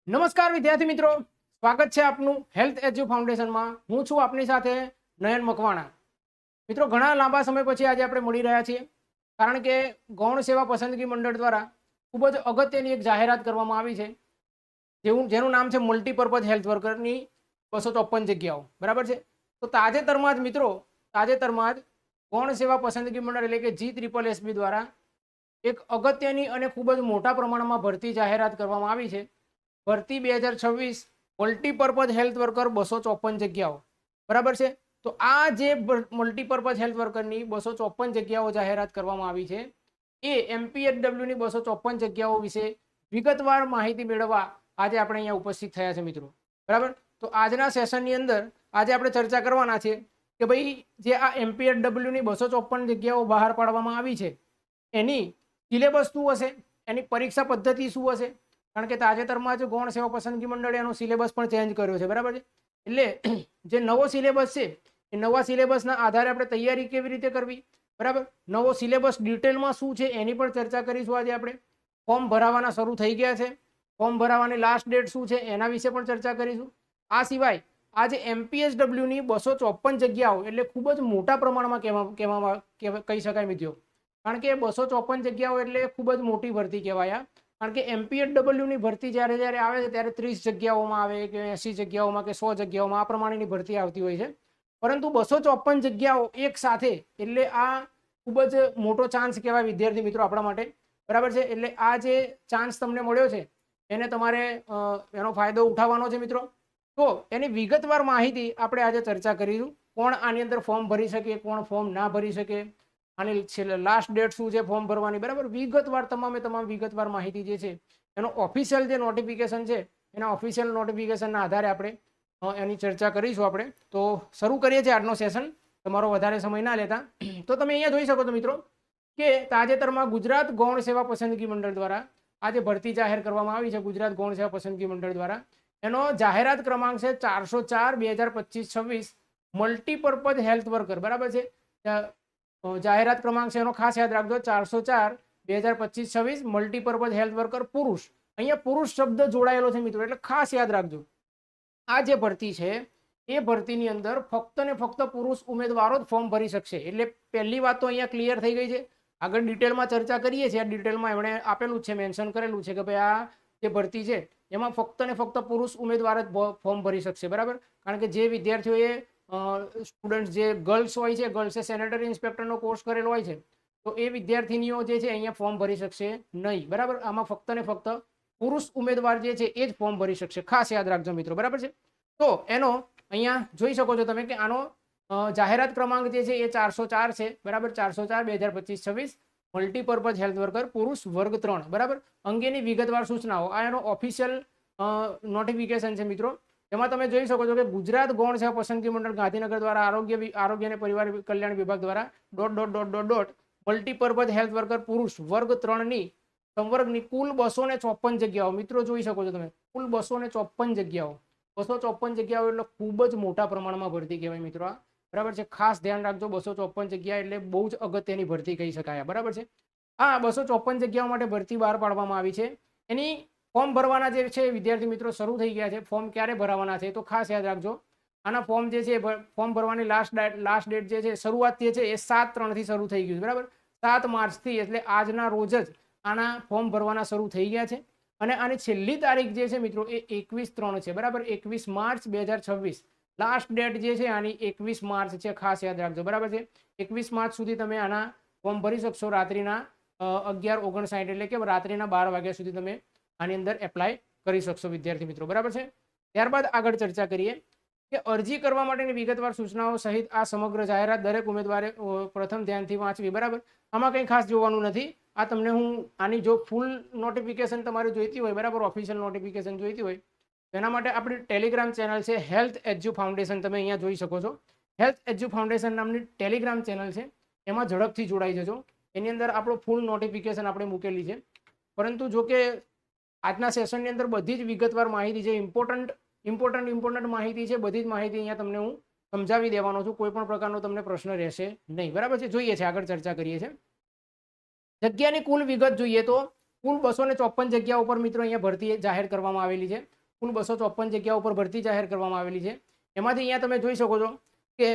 નમસ્કાર વિદ્યાર્થી મિત્રો, સ્વાગત છે આપનું હેલ્થ એજ્યુ ફાઉન્ડેશનમાં। હું છું આપની સાથે નયન મકવાણા। મિત્રો, ઘણા લાંબા સમય પછી આજે આપણે મળી રહ્યા છીએ, કારણ કે ગૌણ સેવા પસંદગી મંડળ દ્વારા ખૂબ જ અગત્યની એક જાહેરાત કરવામાં આવી છે, જેનું નામ છે મલ્ટીપર્પઝ હેલ્થ વર્કરની 254 જગ્યાઓ। બરાબર છે। તો તાજેતરમાં જ મિત્રો, ગૌણ સેવા પસંદગી મંડળ એટલે કે GSSB દ્વારા એક અગત્યની અને ખૂબ જ મોટા પ્રમાણમાં ભરતી જાહેરાત કરવામાં આવી છે। ભરતી 2026 મલ્ટીપર્પઝ હેલ્થ વર્કર 254 જગ્યાઓ। બરાબર છે। તો આ જે મલ્ટીપર્પઝ હેલ્થ વર્કરની 254 જગ્યાઓ જાહેરાત કરવામાં આવી છે, એ MPHWની 254 જગ્યાઓ વિશે વિગતવાર માહિતી મેળવવા આજે આપણે અહીંયા ઉપસ્થિત થયા છે મિત્રો। બરાબર। તો આજના સેશનની અંદર આજે આપણે ચર્ચા કરવાના છે કે ભાઈ જે આ MPHWની 254 જગ્યાઓ બહાર પાડવામાં આવી છે, એની સિલેબસ શું હશે, એની પરીક્ષા પદ્ધતિ શું હશે, કારણ કે તાજેતરમાં જ ગૌણ સેવા પસંદગી મંડળે એનો સિલેબસ પણ ચેન્જ કર્યો છે। બરાબર છે। એટલે જે નવો સિલેબસ છે, એ નવા સિલેબસના આધારે આપણે તૈયારી કેવી રીતે કરવી, બરાબર, નવો સિલેબસ ડિટેલમાં શું છે એની પણ ચર્ચા કરીશું આજે આપણે। ફોર્મ ભરાવાના શરૂ થઈ ગયા છે, ફોર્મ ભરાવાની લાસ્ટ ડેટ શું છે એના વિશે પણ ચર્ચા કરીશું। આ સિવાય આજે MPHWની 254 જગ્યાઓ એટલે ખૂબ જ મોટા પ્રમાણમાં કહી શકાય મિત્રો, કારણ કે 254 જગ્યાઓ એટલે ખૂબ જ મોટી ભરતી કહેવાય। કારણ કે MPHWની ભરતી જ્યારે આવે છે ત્યારે 30 જગ્યાઓમાં આવે કે 80 જગ્યાઓમાં કે 100 જગ્યાઓમાં આ પ્રમાણેની ભરતી આવતી હોય છે, પરંતુ 254 જગ્યાઓ એક સાથે એટલે આ ખૂબ જ મોટો ચાન્સ કહેવાય વિદ્યાર્થી મિત્રો આપણા માટે। બરાબર છે। એટલે આ જે ચાન્સ તમને મળ્યો છે એને તમારે એનો ફાયદો ઉઠાવવાનો છે મિત્રો। તો એની વિગતવાર માહિતી આપણે આજે ચર્ચા કરીશું। કોણ આની અંદર ફોર્મ ભરી શકે, કોણ ફોર્મ ના ભરી શકે, આની લાસ્ટ ડેટ શું છે ફોર્મ ભરવાની, બરાબર, વિગતવાર તમામ વિગતવાર માહિતી જે છે એનો ઓફિશિયલ જે નોટિફિકેશન છે એના ઓફિશિયલ નોટિફિકેશનના આધારે આપણે એની ચર્ચા કરીશું આપણે। તો શરૂ કરીએ છીએ આજનો સેશન, તમારો વધારે સમય ના લેતા। તો તમે અહીંયા જોઈ શકો છો મિત્રો કે તાજેતરમાં ગુજરાત ગૌણ સેવા પસંદગી મંડળ દ્વારા આજે ભરતી જાહેર કરવામાં આવી છે। ગુજરાત ગૌણ સેવા પસંદગી મંડળ દ્વારા એનો જાહેરાત ક્રમાંક છે 404/2025 મલ્ટીપર્પઝ હેલ્થ વર્કર। બરાબર છે। જાહેરાત ક્રમાંક છે એનો ખાસ યાદ રાખજો, 404/2025 મલ્ટીપર્પઝ હેલ્થ વર્કર પુરુષ। અહીંયા પુરુષ શબ્દ જોડાયેલો છે મિત્રો, એટલે ખાસ યાદ રાખજો। આ જે ભરતી છે એ ભરતીની અંદર ફક્ત ને ફક્ત પુરુષ ઉમેદવારો જ ફોર્મ ભરી શકશે। એટલે પહેલી વાત તો અહીંયા ક્લિયર થઈ ગઈ છે। આગળ ડિટેલમાં ચર્ચા કરીએ છીએ, આ ડિટેલમાં એમણે આપેલું છે, મેન્શન કરેલું છે કે ભાઈ આ જે ભરતી છે એમાં ફક્ત ને ફક્ત પુરુષ ઉમેદવાર જ ફોર્મ ભરી શકશે। બરાબર। કારણ કે જે વિદ્યાર્થીઓએ સ્ટુડન્ટ જે ગર્લ્સ હોય છે, ગર્લ્સે સેનેટરી ઇન્સ્પેક્ટરનો કોર્સ કરેલો હોય છે, તો એ વિદ્યાર્થીનીઓ જે છે અહીંયા ફોર્મ ભરી શકશે નહીં। બરાબર। આમાં ફક્ત ને ફક્ત પુરુષ ઉમેદવાર જે છે એ જ ફોર્મ ભરી શકશે, ખાસ યાદ રાખજો મિત્રો। બરાબર છે। તો એનો અહીંયા જોઈ શકો છો તમે કે આનો જાહેરાત ક્રમાંક જે છે એ 404 છે। બરાબર। 404/2025 મલ્ટીપર્પઝ હેલ્થ વર્કર પુરુષ વર્ગ 3। બરાબર। અંગેની વિગતવાર સૂચનાઓ, આ એનો ઓફિશિયલ નોટિફિકેશન છે મિત્રો। એમાં તમે જોઈ શકો છો કે ગુજરાત ગૌણ સેવા પસંદગી મંડળ ગાંધીનગર દ્વારા આરોગ્ય અને પરિવાર કલ્યાણ વિભાગ દ્વારા ... મલ્ટીપર્પઝ હેલ્થ વર્કર પુરુષ વર્ગ 3ની સંવર્ગની કુલ 254 જગ્યાઓ મિત્રો જોઈ શકો છો તમે, કુલ 254 જગ્યાઓ। 254 જગ્યાઓ એટલે ખૂબ જ મોટા પ્રમાણમાં ભરતી કહેવાય મિત્રો આ। બરાબર છે। ખાસ ધ્યાન રાખજો, 254 જગ્યા એટલે બહુ જ અગત્યની ભરતી કહી શકાય। બરાબર છે। આ 254 જગ્યાઓ માટે ભરતી બહાર પાડવામાં આવી છે। એની ફોર્મ ભરવાના જે છે વિદ્યાર્થી મિત્રો શરૂ થઈ ગયા છે। ફોર્મ ક્યારે ભરવાના છે તો ખાસ યાદ રાખજો। આના ફોર્મ જે છે, ફોર્મ ભરવાની લાસ્ટ ડેટ જે છે, શરૂઆત જે છે એ 7/3 થી શરૂ થઈ ગયું છે। બરાબર। 7 માર્ચથી એટલે આજના રોજ જ આના ફોર્મ ભરવાના શરૂ થઈ ગયા છે। અને આની છેલ્લી તારીખ જે છે મિત્રો એ 21/3 છે। બરાબર। 21 માર્ચ 2026 લાસ્ટ ડેટ જે છે આની 21 માર્ચ છે, ખાસ યાદ રાખજો। બરાબર છે। 21 માર્ચ સુધી તમે આના ફોર્મ ભરી શકશો, રાત્રિના 11:59 એટલે કે રાત્રિના 12 વાગ્યા સુધી તમે આની અંદર એપ્લાય કરી શકશો વિદ્યાર્થી મિત્રો। બરાબર છે। ત્યારબાદ આગળ ચર્ચા કરીએ કે અરજી કરવા માટેની વિગતવાર સૂચનાઓ સહિત આ સમગ્ર જાહેરાત દરેક ઉમેદવારે પ્રથમ ધ્યાનથી વાંચવી। બરાબર। આમાં કંઈ ખાસ જોવાનું નથી। આ તમને હું આની જો ફૂલ નોટિફિકેશન તમારે જોઈતી હોય, બરાબર, ઓફિશિયલ નોટિફિકેશન જોઈતી હોય, એના માટે આપણી ટેલિગ્રામ ચેનલ છે હેલ્થ એજ્યુ ફાઉન્ડેશન, તમે અહીંયા જોઈ શકો છો। હેલ્થ એજ્યુ ફાઉન્ડેશન નામની ટેલિગ્રામ ચેનલ છે, એમાં ઝડપથી જોડાઈ જજો। એની અંદર આપણો ફૂલ નોટિફિકેશન આપણે મૂકેલી છે। પરંતુ જો કે આજના સેશનની અંદર બધી જ વિગતવાર માહિતી છે, ઇમ્પોર્ટન્ટ માહિતી છે, બધી જ માહિતી અહીંયા તમને હું સમજાવી દેવાનો છું। કોઈ પણ પ્રકારનો તમને પ્રશ્ન રહેશે નહીં। બરાબર છે। જોઈએ છે, આગળ ચર્ચા કરીએ છીએ। જગ્યાની કુલ વિગત જોઈએ તો કુલ 254 જગ્યા ઉપર મિત્રો અહીંયા ભરતી જાહેર કરવામાં આવેલી છે। કુલ 254 જગ્યાઓ પર ભરતી જાહેર કરવામાં આવેલી છે. એમાંથી અહીંયા તમે જોઈ શકો છો કે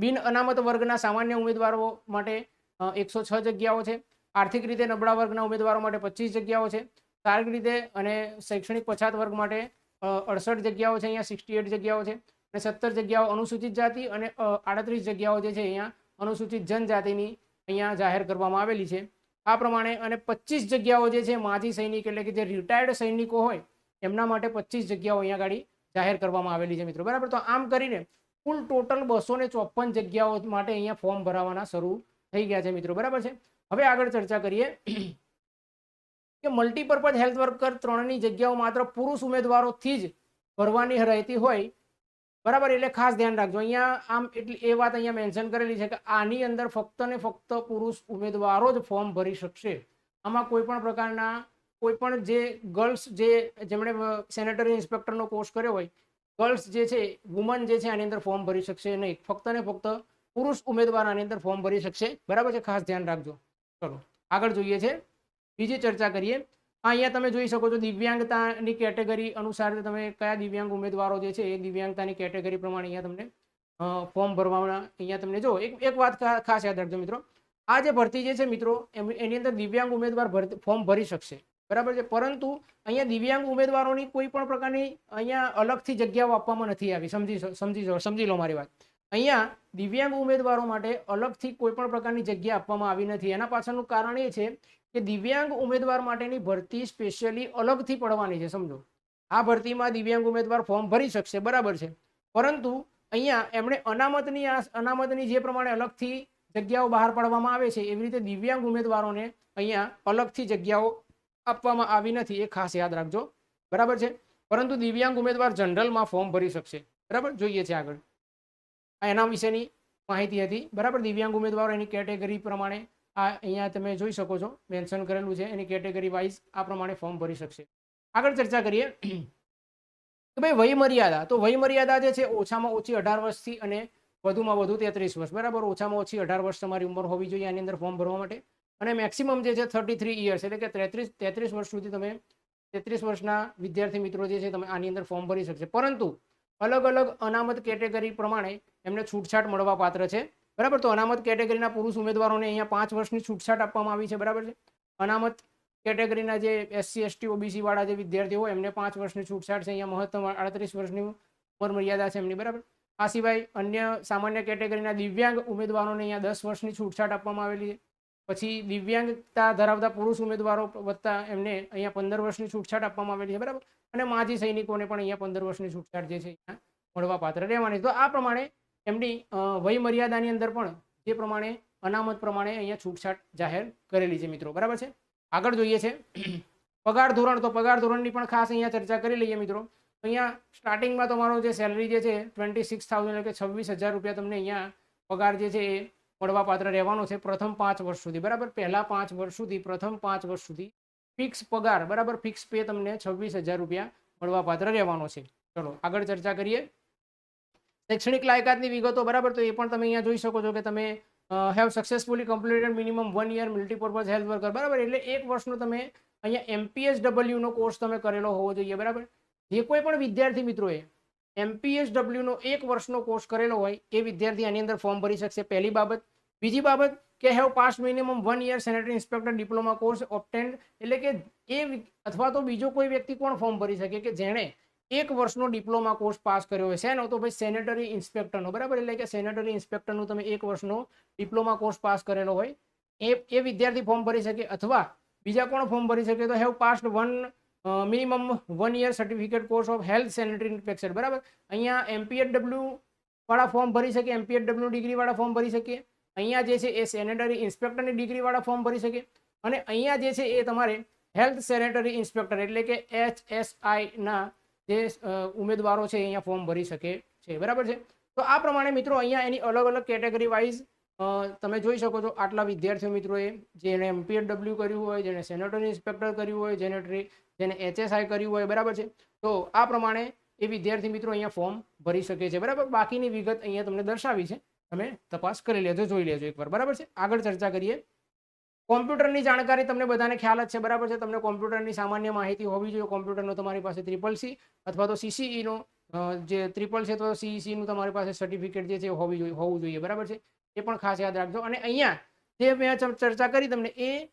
બિન અનામત વર્ગના સામાન્ય ઉમેદવારો માટે 106 જગ્યાઓ છે. આર્થિક રીતે નબળા વર્ગના ઉમેદવારો માટે 25 જગ્યાઓ છે. શારીરિક રીતે અને શૈક્ષણિક પછાત વર્ગ માટે 68 જગ્યાઓ છે, અહીંયા 68 જગ્યાઓ છે. અને 17 જગ્યાઓ અનુસૂચિત જાતિ અને 38 જગ્યાઓ જે છે અહીંયા અનુસૂચિત જનજાતિની અહીંયા જાહેર કરવામાં આવેલી છે. આ પ્રમાણે અને 25 જગ્યાઓ જે છે માજી સૈનિક એટલે કે જે રિટાયર્ડ સૈનિકો હોય એમના માટે 25 જગ્યાઓ અહીંયા આગળ જાહેર કરવામાં આવેલી છે મિત્રો, બરાબર. તો આમ કરીને કુલ ટોટલ 254 જગ્યાઓ માટે અહીંયા ફોર્મ ભરાવાના શરૂ થઈ ગયા છે મિત્રો, બરાબર છે. હવે આગળ ચર્ચા કરીએ કે મલ્ટીપર્પઝ હેલ્થ વર્કર 3ની જગ્યાઓ માત્ર પુરુષ ઉમેદવારોથી જ ભરવાની રહેતી હોય, બરાબર. એટલે ખાસ ધ્યાન રાખજો અહીંયા આમ એટલે એ વાત અહીંયા મેન્શન કરેલી છે કે આની અંદર ફક્ત ને ફક્ત પુરુષ ઉમેદવારો જ ફોર્મ ભરી શકશે. આમાં કોઈ પણ પ્રકારના કોઈ પણ જે ગર્લ્સ જેમણે સેનેટરી ઇન્સ્પેક્ટરનો કોર્સ કર્યો હોય, ગર્લ્સ જે છે વુમન જે છે આની અંદર ફોર્મ ભરી શકશે નહીં. ફક્ત ને ફક્ત પુરુષ ઉમેદવાર આની અંદર ફોર્મ ભરી શકશે, બરાબર છે. ખાસ ધ્યાન રાખજો. ચલો આગળ જોઈએ છે, બીજી ચર્ચા કરીએ. અહીંયા તમે જોઈ શકો છો દિવ્યાંગતાની કેટેગરી અનુસાર તમે કયા દિવ્યાંગ ઉમેદવારો જે છે એ દિવ્યાંગતાની કેટેગરી પ્રમાણે અહીંયા તમને ફોર્મ ભરવાના અહીંયા તમને જો એક વાત ખાસ યાદ રાખજો મિત્રો, આ જે ભરતી જે છે મિત્રો એની અંદર દિવ્યાંગ ઉમેદવાર ફોર્મ ભરી શકશે, બરાબર છે. પરંતુ અહીંયા દિવ્યાંગ ઉમેદવારોની કોઈ પણ પ્રકારની અહીંયા અલગથી જગ્યાઓ આપવામાં નથી આવી. સમજી લો મારી વાત. અહીંયા દિવ્યાંગ ઉમેદવારો માટે અલગથી કોઈ પણ પ્રકારની જગ્યા આપવામાં આવી નથી. એના પાછળનું કારણ એ છે કે દિવ્યાંગ ઉમેદવાર માટેની ભરતી સ્પેશિયલી અલગથી પડવાની છે. સમજો, આ ભરતીમાં દિવ્યાંગ ઉમેદવાર ફોર્મ ભરી શકશે, બરાબર છે. પરંતુ અહીંયા એમણે અનામતની જે પ્રમાણે અલગથી જગ્યાઓ બહાર પાડવામાં આવે છે એવી રીતે દિવ્યાંગ ઉમેદવારોને અહીંયા અલગથી જગ્યાઓ આપવામાં આવી નથી, એ ખાસ યાદ રાખજો, બરાબર છે. પરંતુ દિવ્યાંગ ઉમેદવાર જનરલમાં ફોર્મ ભરી શકશે, બરાબર. જોઈએ છે આગળ, આ એના વિશેની માહિતી હતી, બરાબર. દિવ્યાંગ ઉમેદવારો એની કેટેગરી પ્રમાણે આ અહીંયા તમે જોઈ શકો છો મેન્શન કરેલું છે, એની કેટેગરી વાઇઝ આ પ્રમાણે ફોર્મ ભરી શકશે. આગળ ચર્ચા કરીએ કે ભાઈ વય મર્યાદા. તો વય મર્યાદા જે છે ઓછામાં ઓછી 18 વર્ષથી અને વધુમાં વધુ 33 વર્ષ, બરાબર. ઓછામાં ઓછી 18 વર્ષ તમારી ઉંમર હોવી જોઈએ આની અંદર ફોર્મ ભરવા માટે. અને મેક્સિમમ જે છે 33 યર્સ એટલે કે 33 વર્ષ સુધી તમે 33 વર્ષના વિદ્યાર્થી મિત્રો જે છે તમે આની અંદર ફોર્મ ભરી શકશે. પરંતુ અલગ અલગ અનામત કેટેગરી પ્રમાણે એમને છૂટછાટ મળવા પાત્ર છે, બરાબર. તો અનામત કેટેગરીના પુરુષ ઉમેદવારોને અહીંયા 5 વર્ષની છૂટછાટ આપવામાં આવી છે, બરાબર છે. અનામત કેટેગરીના જે SC ST OBC વાળા જે વિદ્યાર્થીઓ હોય એમને 5 વર્ષની છૂટછાટ છે. અહીંયા મહત્તમ 38 વર્ષની ઉંમર મર્યાદા છે એમની, બરાબર. આ સિવાય અન્ય સામાન્ય કેટેગરીના દિવ્યાંગ ઉમેદવારોને અહીંયા 10 વર્ષની છૂટછાટ આપવામાં આવેલી છે. પછી દિવ્યાંગતા ધરાવતા પુરુષ ઉમેદવારો વત્તા એમને અહીંયા 15 વર્ષની છૂટછાટ આપવામાં આવેલી છે, બરાબર. અને માજી સૈનિકોને પણ અહીંયા 15 વર્ષની છૂટછાટ જે છે અહીંયા મળવા પાત્ર રહેવાની. તો આ પ્રમાણે એમની વય મર્યાદાની અંદર પણ જે પ્રમાણે અનામત પ્રમાણે અહીંયા છૂટછાટ જાહેર કરેલી છે મિત્રો, બરાબર છે. આગળ જોઈએ છે પગાર ધોરણ. તો પગાર ધોરણની પણ ખાસ અહીંયા ચર્ચા કરી લઈએ મિત્રો. અહીંયા સ્ટાર્ટિંગમાં તમારો જે સેલરી જે છે 26,000 એટલે કે 26,000 રૂપિયા તમને અહીંયા પગાર જે છે એ મળવા પાત્ર રહેવાનો છે પ્રથમ 5 વર્ષ સુધી, બરાબર. પહેલા 5 વર્ષ સુધી, પ્રથમ 5 વર્ષ સુધી ફિક્સ પગાર, બરાબર, ફિક્સ પે તમને 26,000 રૂપિયા મળવા પાત્ર રહેવાનો છે. ચલો આગળ ચર્ચા કરીએ શૈક્ષણિક લાયકાતની વિગતો, બરાબર. તો એ પણ તમે અહીંયા જોઈ શકો છો કે તમે have successfully completed minimum 1 year multipurpose health worker, બરાબર. એટલે 1 વર્ષનો તમે અહીંયા MPSW નો કોર્સ તમે કરેલો હોવો જોઈએ, બરાબર. જે કોઈ પણ વિદ્યાર્થી મિત્રોએ MPSW નો 1 વર્ષનો કોર્સ કરેલો હોય એ વિદ્યાર્થી આની અંદર ફોર્મ ભરી શકશે, પહેલી બાબત. બીજી બાબત કે have pass minimum 1 year sanitary inspector diploma course obtained, એટલે કે એ અથવા તો બીજો કોઈ વ્યક્તિ કોણ ફોર્મ ભરી શકે કે જેણે 1 વર્ષનો ડિપ્લોમા કોર્સ પાસ કર્યો હોય. શેનો? તો ભાઈ સેનેટરી ઇન્સ્પેક્ટરનો, બરાબર. એટલે કે સેનેટરી ઇન્સ્પેક્ટરનું તમે 1 વર્ષનો ડિપ્લોમા કોર્સ પાસ કરેલો હોય એ વિદ્યાર્થી ફોર્મ ભરી શકે. અથવા બીજા કોણ ફોર્મ ભરી શકે? તો have passed minimum 1 year certificate course of health sanitary inspector, બરાબર. અહીંયા MPSW વાળા ફોર્મ ભરી શકે, MPSW ડિગ્રી વાળા ફોર્મ ભરી શકે. અહીંયા જે છે એ સેનેટરી ઇન્સ્પેક્ટરની ડિગ્રી વાળા ફોર્મ ભરી શકે. અને અહીંયા જે છે એ તમારે હેલ્થ સેનેટરી ઇન્સ્પેક્ટર એટલે કે HSI ના જે ઉમેદવારો છે અહીંયા ફોર્મ ભરી શકે છે, બરાબર છે. તો આ પ્રમાણે મિત્રો અહીંયા એની અલગ અલગ કેટેગરી વાઇઝ તમે જોઈ શકો છો આટલા વિદ્યાર્થીઓ મિત્રોએ જેને MPSW કર્યું હોય, જેને સેનેટરી ઇન્સ્પેક્ટર કર્યું હોય, જેને HSI કર્યું હોય, બરાબર છે. તો આ પ્રમાણે એ વિદ્યાર્થી મિત્રો અહીંયા ફોર્મ ભરી શકે છે, બરાબર. બાકીની વિગત અહીંયા તમને દર્શાવી છે, તમે તપાસ કરી લેજો, જોઈ લેજો એકવાર, બરાબર છે. આગળ ચર્ચા કરીએ કોમ્પ્યુટરની જાણકારી તમને બધાને ખ્યાલ જ છે, બરાબર છે. તમને કોમ્પ્યુટરની સામાન્ય માહિતી હોવી જોઈએ. કોમ્પ્યુટરનો તમારી પાસે CCC અથવા તો CCEનો જે ટ્રિપલ છે અથવા CECનું તમારી પાસે સર્ટિફિકેટ જે છે હોવું જોઈએ, બરાબર છે. એ પણ ખાસ યાદ રાખજો. અને અહીંયા જે મેં ચર્ચા કરી તમને એ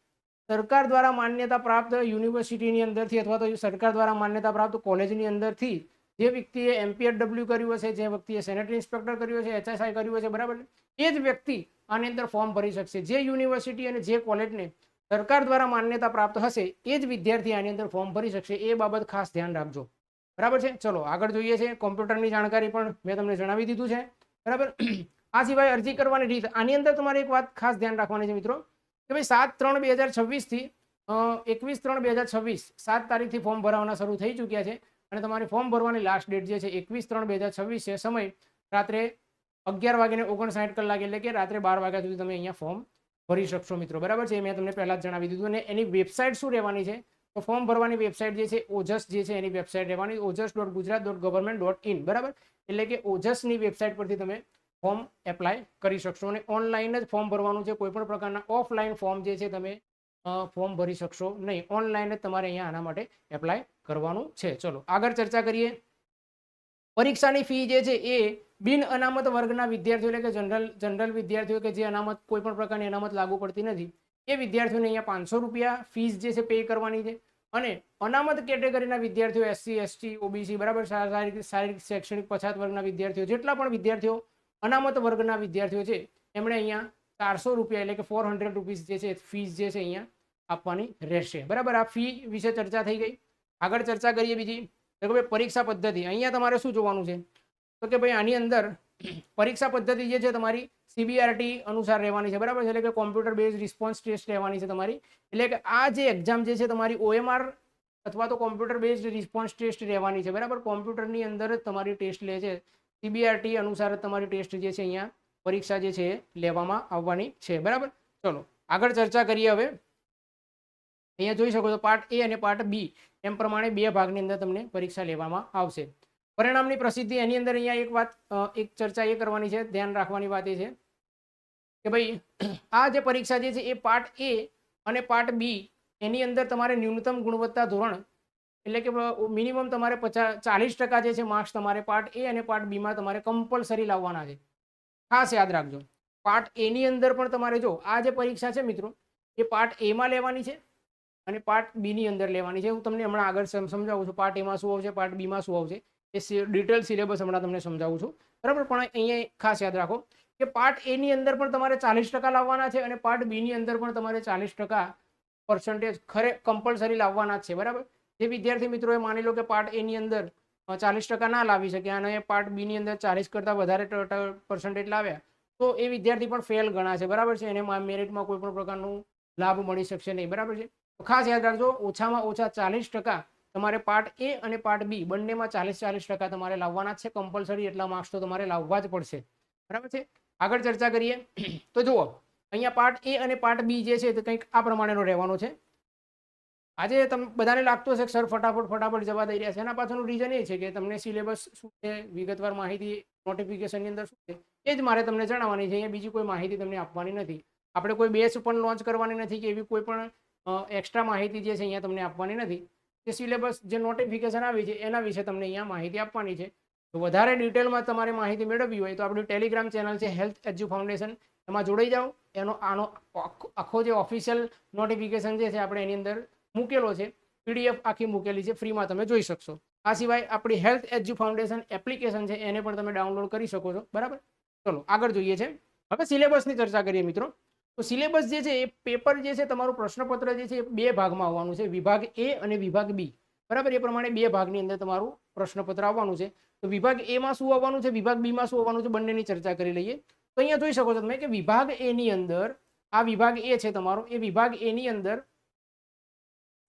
સરકાર દ્વારા માન્યતા પ્રાપ્ત યુનિવર્સિટીની અંદરથી અથવા તો સરકાર દ્વારા માન્યતા પ્રાપ્ત કોલેજની અંદરથી જે વ્યક્તિએ MPHW કર્યું હશે, જે વ્યક્તિએ સેનેટરી ઇન્સ્પેક્ટર કર્યું છે, HSI કર્યું છે, બરાબર, એ જ વ્યક્તિ આની અંદર ફોર્મ ભરી શકશે. જે યુનિવર્સિટી અને જે કોલેજને સરકાર દ્વારા માન્યતા પ્રાપ્ત હશે એ જ વિદ્યાર્થી આની અંદર ફોર્મ ભરી શકશે. એ બાબત ખાસ ધ્યાન રાખજો, બરાબર છે. ચલો આગળ જોઈએ છે. કોમ્પ્યુટરની જાણકારી પણ મેં તમને જણાવી દીધું છે, બરાબર. આ સિવાય અરજી કરવાની રીત, આની અંદર તમારે એક વાત ખાસ ધ્યાન રાખવાની છે મિત્રો કે ભાઈ 7/3/2026 થી 21/3/2026 7 તારીખથી ફોર્મ ભરવાના શરૂ થઈ ચૂક્યા છે. અને તમારી ફોર્મ ભરવાની લાસ્ટ ડેટ જે છે 21/3/2026 છે. સમય રાત્રે 11:59 એટલે કે રાત્રે 12 વાગ્યા સુધી તમે અહીંયા ફોર્મ ભરી શકશો મિત્રો, બરાબર છે. મેં તમને પહેલા જ જણાવી દીધું. અને એની વેબસાઇટ શું રહેવાની છે તો ફોર્મ ભરવાની વેબસાઇટ જે છે ઓજસ જે છે એની વેબસાઇટ રહેવાની ojas.gujarat.government.in, બરાબર. એટલે કે ઓજસની વેબસાઇટ પરથી તમે ફોર્મ એપ્લાય કરી શકશો. અને ઓનલાઈન જ ફોર્મ ભરવાનું છે. કોઈ પણ પ્રકારના ઓફલાઈન ફોર્મ જે છે તમે ફોર્મ ભરી શકશો નહીં. ઓનલાઈન જ તમારે અહીંયા આના માટે એપ્લાય કરવાનું છે. ચલો આગળ ચર્ચા કરીએ. પરીક્ષાની ફી જે છે એ બિન અનામત વર્ગના વિદ્યાર્થીઓ એટલે કે જનરલ વિદ્યાર્થીઓ કે જે અનામત કોઈ પણ પ્રકારની અનામત લાગુ પડતી નથી એ વિદ્યાર્થીઓને અહીંયા 500 રૂપિયા ફીસ જે છે પે કરવાની છે. અને અનામત કેટેગરીના વિદ્યાર્થીઓ SC ST OBC, બરાબર, શારીરિક શૈક્ષણિક પછાત વર્ગના વિદ્યાર્થીઓ જેટલા પણ વિદ્યાર્થીઓ અનામત વર્ગના વિદ્યાર્થીઓ છે એમણે અહીંયા 400 રૂપિયા એટલે કે 400 રૂપીસ જે છે ફીસ જે છે અહીંયા આપવાની રહેશે, બરાબર. આ ફી વિશે ચર્ચા થઈ ગઈ. આગળ ચર્ચા કરીએ બીજી તો કે ભાઈ પરીક્ષા પદ્ધતિ. અહીંયા તમારે શું જોવાનું છે તો કે ભાઈ આની અંદર પરીક્ષા પદ્ધતિ જે છે તમારી CBRT અનુસાર રહેવાની છે, બરાબર છે. એટલે કે કોમ્પ્યુટર બેઝ રિસ્પોન્સ ટેસ્ટ રહેવાની છે તમારી. એટલે કે આ જે એક્ઝામ જે છે તમારી OMR અથવા તો કોમ્પ્યુટર બેઝડ રિસ્પોન્સ ટેસ્ટ રહેવાની છે, બરાબર. કોમ્પ્યુટરની અંદર જ તમારી ટેસ્ટ લે છે. CBRT અનુસાર જ તમારી ટેસ્ટ જે છે અહીંયા પરીક્ષા જે છે લેવામાં આવવાની છે, બરાબર. ચલો આગળ ચર્ચા કરીએ. હવે અહીંયા જોઈ શકો છો પાર્ટ A અને પાર્ટ B એમ પ્રમાણે બે ભાગની અંદર તમને પરીક્ષા લેવામાં આવશે. પરિણામની પ્રસિદ્ધિ એની અંદર અહીંયા એક વાત એક ચર્ચા એ કરવાની છે, ધ્યાન રાખવાની વાત એ છે કે ભાઈ આ જે પરીક્ષા જે છે એ પાર્ટ A અને પાર્ટ B એની અંદર તમારે ન્યૂનતમ ગુણવત્તા ધોરણ એટલે કે મિનિમમ તમારે 40% જે છે માર્ક્સ તમારે પાર્ટ A અને પાર્ટ B માં તમારે કમ્પલસરી લાવવાના છે. ખાસ યાદ રાખજો. પાર્ટ A ની અંદર પણ તમારે જો આ જે પરીક્ષા છે મિત્રો એ પાર્ટ A માં લેવાની છે અને પાર્ટ B ની અંદર લેવાની છે. હું તમને હમણાં આગળ સમજાવું છું પાર્ટ A માં શું આવશે, પાર્ટ B માં શું આવશે, એ ડિટેલ સિલેબસ હમણાં તમને સમજાવું છું, બરાબર. પણ અહીંયા ખાસ યાદ રાખો કે પાર્ટ A ની અંદર પણ તમારે 40% લાવવાના છે અને પાર્ટ B ની અંદર પણ તમારે 40% કમ્પલસરી લાવવાના જ છે, બરાબર. જે વિદ્યાર્થી મિત્રોએ માની લો કે પાર્ટ A ની અંદર 40% ના લાવી શક્યા અને પાર્ટ B ની અંદર 40 કરતાં વધારે પર્સન્ટેજ લાવ્યા તો એ વિદ્યાર્થી પણ ફેલ ગણાશે, બરાબર છે. એને મેરિટમાં કોઈ પણ પ્રકારનું લાભ મળી શકશે નહીં, બરાબર છે. તો ખાસ યાદ રાખજો ઓછામાં ઓછા 40% તમારે પાર્ટ A અને પાર્ટ B બંનેમાં 40% તમારે લાવવાના છે કમ્પલસરી. એટલા માર્ક્સ તો તમારે લાવવા જ પડશે, બરાબર છે. આગળ ચર્ચા કરીએ તો જુઓ અહીંયા પાર્ટ A અને પાર્ટ B જે છે તે કંઈક આ પ્રમાણેનો રહેવાનો છે. આજે તમને બધાને લાગતું હશે કે સર ફટાફટ જવા દઈ રહ્યા છે. એના પાછળનું રીઝન એ છે કે તમને સિલેબસ શું છે, વિગતવાર માહિતી નોટિફિકેશનની અંદર શું છે એ જ મારે તમને જણાવવાની છે. અહીંયા બીજી કોઈ માહિતી તમને આપવાની નથી. આપણે કોઈ બેચ પણ લોન્ચ કરવાની નથી કે એવી કોઈ પણ એક્સ્ટ્રા માહિતી જે છે અહીંયા તમને આપવાની નથી. જે સિલેબસ જે નોટિફિકેશન આવી છે એના વિશે તમને અહીંયા માહિતી આપવાની છે. તો વધારે ડિટેલમાં તમારે માહિતી મેળવવી હોય તો આપણી ટેલિગ્રામ ચેનલ છે હેલ્થ એજ્યુ ફાઉન્ડેશન, એમાં જોડાઈ જાઓ. આનો આખો જે ઓફિશિયલ નોટિફિકેશન જે છે આપણે એની અંદર મૂકેલો છે, PDF આખી મૂકેલી છે, ફ્રીમાં તમે જોઈ શકશો. આ સિવાય આપણી હેલ્થ એજ્યુ ફાઉન્ડેશન એપ્લિકેશન છે એને પણ તમે ડાઉનલોડ કરી શકો છો, બરાબર. ચલો આગળ જોઈએ છે. હવે સિલેબસની ચર્ચા કરીએ મિત્રો. તો સિલેબસ જે છે એ પેપર જે છે તમારું પ્રશ્નપત્ર જે છે એ બે ભાગમાં આવવાનું છે, વિભાગ A અને વિભાગ B, બરાબર. એ પ્રમાણે બે ભાગની અંદર તમારું પ્રશ્નપત્ર આવવાનું છે. તો વિભાગ A માં શું આવવાનું છે, વિભાગ B માં શું આવવાનું છે, બંનેની ચર્ચા કરી લઈએ. તો અહીંયા જોઈ શકો છો તમે કે વિભાગ A ની અંદર આ વિભાગ A છે તમારો, એ વિભાગ A ની અંદર